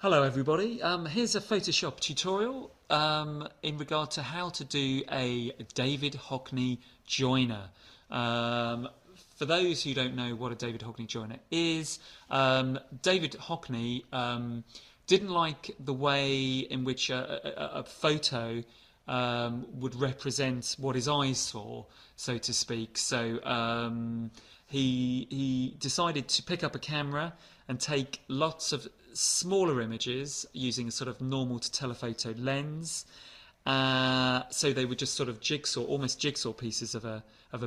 Hello everybody, here's a Photoshop tutorial in regard to how to do a David Hockney joiner. For those who don't know what a David Hockney joiner is, David Hockney didn't like the way in which a photo would represent what his eyes saw, so to speak. So he decided to pick up a camera and take lots of smaller images using a sort of normal to telephoto lens. So they were just sort of almost jigsaw pieces of a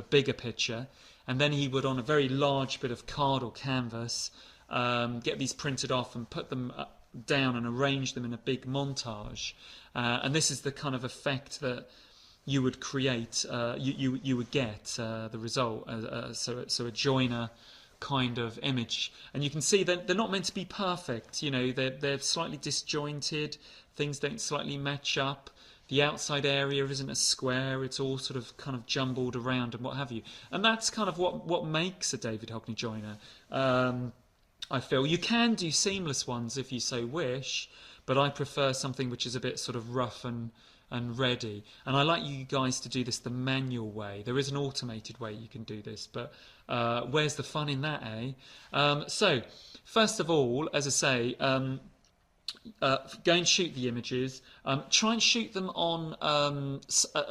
bigger picture. And then he would, on a very large bit of card or canvas, get these printed off and put them down and arrange them in a big montage. And this is the kind of effect that you would create, you would get the result. So a joiner kind of image, and you can see that they're not meant to be perfect. You know, they're slightly disjointed. Things don't slightly match up. The outside area isn't a square. It's all sort of kind of jumbled around and what have you. And that's kind of what makes a David Hockney joiner. I feel you can do seamless ones if you so wish, but I prefer something which is a bit sort of rough and ready. And I like you guys to do this the manual way. There is an automated way you can do this, but where's the fun in that, eh? So first of all, as I say, go and shoot the images. Try and shoot them on a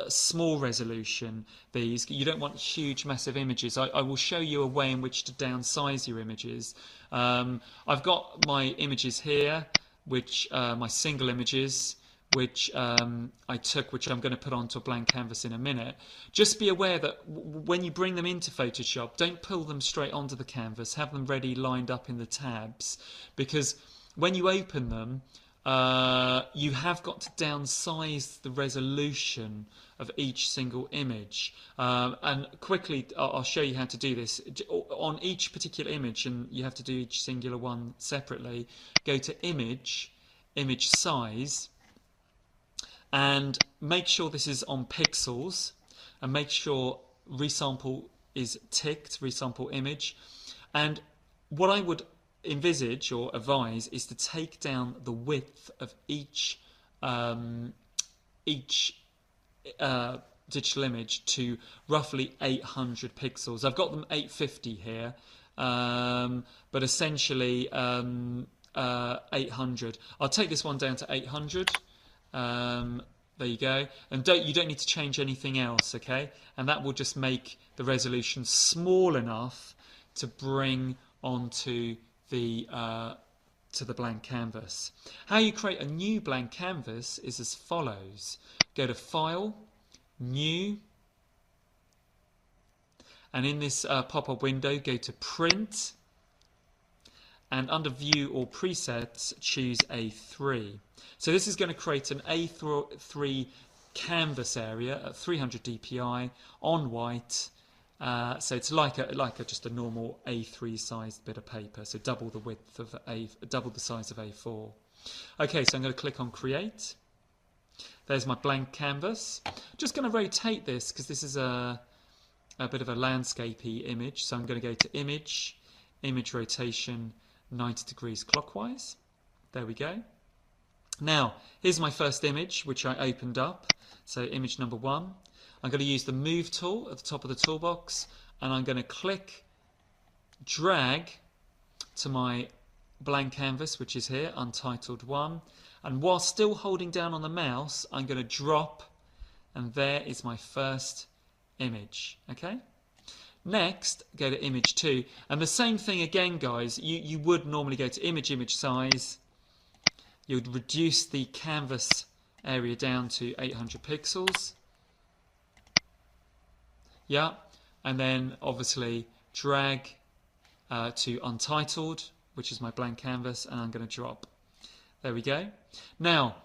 small resolution. These, you don't want huge massive images. I will show you a way in which to downsize your images. I've got my images here, which my single images, which I took, which I'm going to put onto a blank canvas in a minute. Just be aware that when you bring them into Photoshop, don't pull them straight onto the canvas. Have them ready lined up in the tabs, because when you open them, you have got to downsize the resolution of each single image. And quickly, I'll show you how to do this. On each particular image, and you have to do each singular one separately, go to Image, Image Size, and make sure this is on pixels, and make sure resample is ticked, resample image. And what I would envisage or advise is to take down the width of each digital image to roughly 800 pixels. I've got them 850 here, but essentially 800. I'll take this one down to 800. There you go, and you don't need to change anything else, okay? And that will just make the resolution small enough to bring onto the blank canvas. How you create a new blank canvas is as follows. Go to File, New, and in this pop-up window go to Print, and under View or Presets choose A3. So this is going to create an A3 canvas area at 300 dpi on white. So it's like just a normal A3 sized bit of paper. So double the width of double the size of A4. Okay, so I'm going to click on Create. There's my blank canvas. Just going to rotate this because this is a bit of a landscapey image. So I'm going to go to Image, Image Rotation, 90 degrees clockwise. There we go. Now, here's my first image, which I opened up. So image number 1. I'm going to use the Move tool at the top of the toolbox, and I'm going to click, drag to my blank canvas, which is here, Untitled 1. And while still holding down on the mouse, I'm going to drop, and there is my first image. Okay? Next, go to Image 2. And the same thing again, guys. You would normally go to Image, Image Size. You would reduce the canvas area down to 800 pixels. Yeah, and then obviously drag to Untitled, which is my blank canvas, and I'm going to drop. There we go. Now,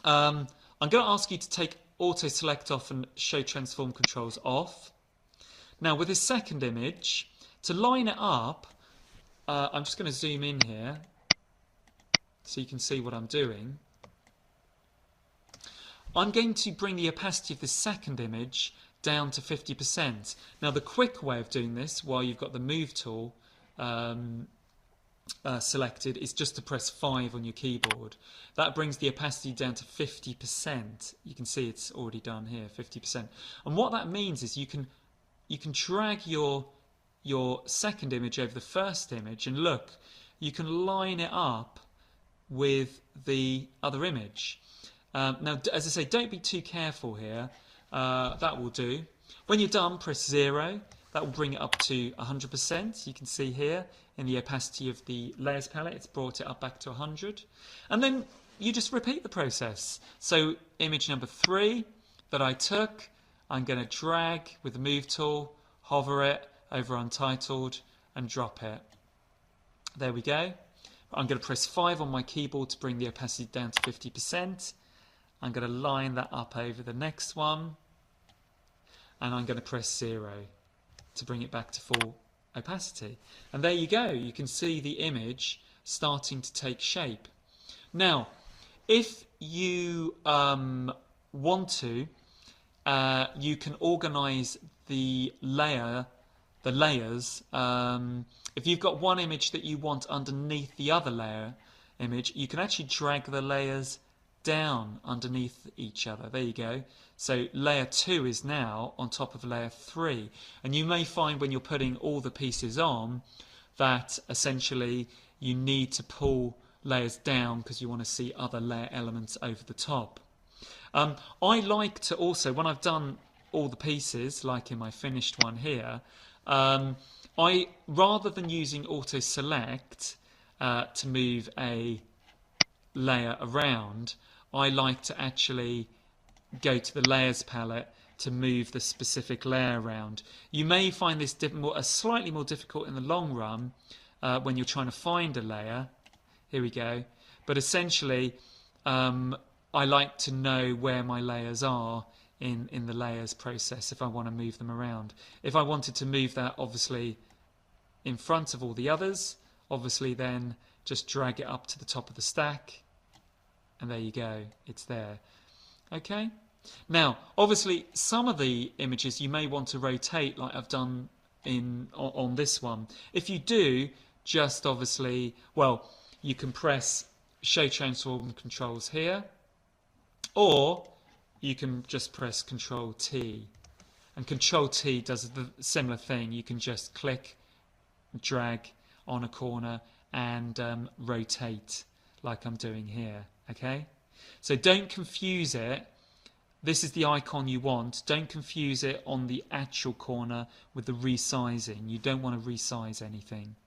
I'm going to ask you to take Auto Select off and Show Transform Controls off. Now, with this second image, to line it up, I'm just going to zoom in here so you can see what I'm doing. I'm going to bring the opacity of the second image down to 50%. Now the quick way of doing this, while you've got the Move tool selected is just to press 5 on your keyboard. That brings the opacity down to 50%. You can see it's already done here, 50%. And what that means is you can drag your second image over the first image, and look, you can line it up with the other image. Now, as I say, don't be too careful here. That will do. When you're done, press 0. That will bring it up to 100%. You can see here in the opacity of the layers palette, it's brought it up back to 100. And then you just repeat the process. So image number 3 that I took, I'm going to drag with the move tool, hover it over Untitled and drop it. There we go. I'm going to press 5 on my keyboard to bring the opacity down to 50%. I'm going to line that up over the next one. And I'm going to press 0 to bring it back to full opacity. And there you go. You can see the image starting to take shape. Now, if you want to, you can organize the layers. If you've got one image that you want underneath the other layer image, you can actually drag the layers down underneath each other. There you go. So layer 2 is now on top of layer 3. And you may find when you're putting all the pieces on that essentially you need to pull layers down because you want to see other layer elements over the top. I like to also, when I've done all the pieces, like in my finished one here, I, rather than using auto select to move a layer around, I like to actually go to the layers palette to move the specific layer around. You may find this slightly more difficult in the long run when you're trying to find a layer. Here we go. But essentially, I like to know where my layers are in the layers process if I want to move them around. If I wanted to move that obviously in front of all the others, obviously then just drag it up to the top of the stack, and there you go, it's there. Okay. Now, obviously, some of the images you may want to rotate, like I've done on this one. If you do, just obviously, well, you can press Show Transform Controls here, or you can just press Control T, and Control T does the similar thing. You can just click, drag on a corner, and rotate like I'm doing here. Okay, so don't confuse it. This is the icon you want. Don't confuse it on the actual corner with the resizing. You don't want to resize anything.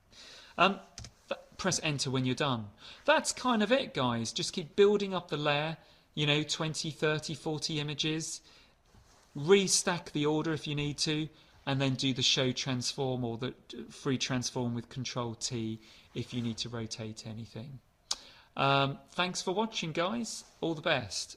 Press enter when you're done. That's kind of it, guys. Just keep building up the layer, 20, 30, 40 images. Restack the order if you need to, and then do the show transform or the free transform with Control T if you need to rotate anything. Thanks for watching, guys. All the best.